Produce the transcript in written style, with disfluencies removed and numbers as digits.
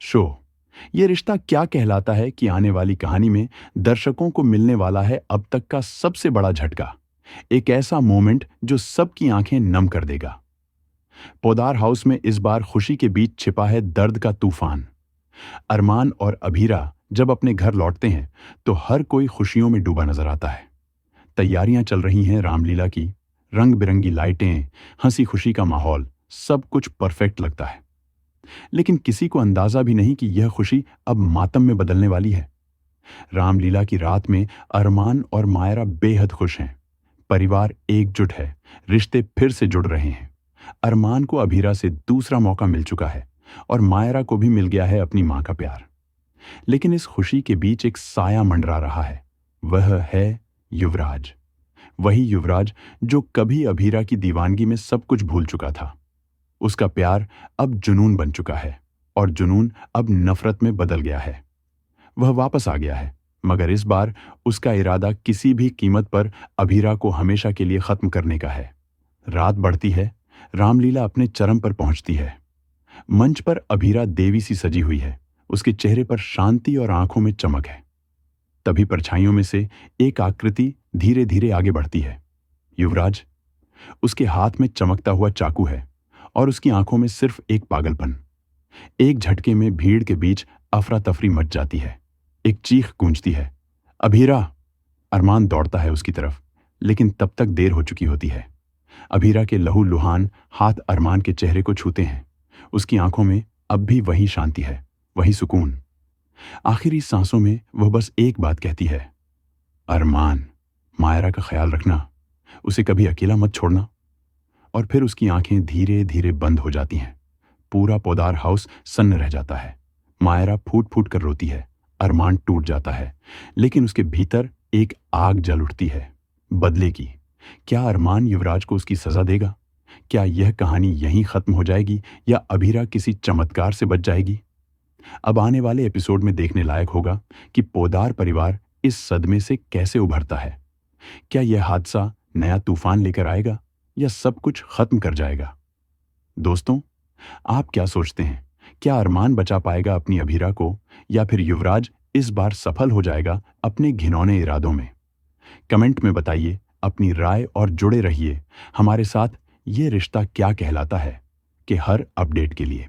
Show ये रिश्ता क्या कहलाता है कि आने वाली कहानी में दर्शकों को मिलने वाला है अब तक का सबसे बड़ा झटका। एक ऐसा मोमेंट जो सबकी आंखें नम कर देगा। पोदार हाउस में इस बार खुशी के बीच छिपा है दर्द का तूफान। अरमान और अभीरा जब अपने घर लौटते हैं तो हर कोई खुशियों में डूबा नजर आता है। तैयारियां चल रही हैं रामलीला की, रंग बिरंगी लाइटें, हंसी खुशी का माहौल, सब कुछ परफेक्ट लगता है। लेकिन किसी को अंदाजा भी नहीं कि यह खुशी अब मातम में बदलने वाली है। रामलीला की रात में अरमान और मायरा बेहद खुश हैं। परिवार एकजुट है, रिश्ते फिर से जुड़ रहे हैं। अरमान को अभीरा से दूसरा मौका मिल चुका है और मायरा को भी मिल गया है अपनी मां का प्यार। लेकिन इस खुशी के बीच एक साया मंडरा रहा है। वह है युवराज। वही युवराज जो कभी अभीरा की दीवानगी में सब कुछ भूल चुका था। उसका प्यार अब जुनून बन चुका है और जुनून अब नफरत में बदल गया है। वह वापस आ गया है, मगर इस बार उसका इरादा किसी भी कीमत पर अभीरा को हमेशा के लिए खत्म करने का है। रात बढ़ती है, रामलीला अपने चरम पर पहुंचती है। मंच पर अभीरा देवी सी सजी हुई है। उसके चेहरे पर शांति और आंखों में चमक है। तभी परछाइयों में से एक आकृति धीरे धीरे आगे बढ़ती है। युवराज। उसके हाथ में चमकता हुआ चाकू है और उसकी आंखों में सिर्फ एक पागलपन। एक झटके में भीड़ के बीच अफरा तफरी मच जाती है। एक चीख गूंजती है, अभीरा। अरमान दौड़ता है उसकी तरफ, लेकिन तब तक देर हो चुकी होती है। अभीरा के लहू लुहान हाथ अरमान के चेहरे को छूते हैं। उसकी आंखों में अब भी वही शांति है, वही सुकून। आखिरी सांसों में वह बस एक बात कहती है, अरमान, मायरा का ख्याल रखना, उसे कभी अकेला मत छोड़ना। और फिर उसकी आंखें धीरे धीरे बंद हो जाती हैं। पूरा पोदार हाउस सन्न रह जाता है। मायरा फूट फूट कर रोती है। अरमान टूट जाता है, लेकिन उसके भीतर एक आग जल उठती है, बदले की। क्या अरमान युवराज को उसकी सजा देगा? क्या यह कहानी यहीं खत्म हो जाएगी या अभीरा किसी चमत्कार से बच जाएगी? अब आने वाले एपिसोड में देखने लायक होगा कि पोदार परिवार इस सदमे से कैसे उभरता है। क्या यह हादसा नया तूफान लेकर आएगा या सब कुछ खत्म कर जाएगा? दोस्तों, आप क्या सोचते हैं? क्या अरमान बचा पाएगा अपनी अभीरा को या फिर युवराज इस बार सफल हो जाएगा अपने घिनौने इरादों में? कमेंट में बताइए अपनी राय और जुड़े रहिए हमारे साथ ये रिश्ता क्या कहलाता है कि हर अपडेट के लिए।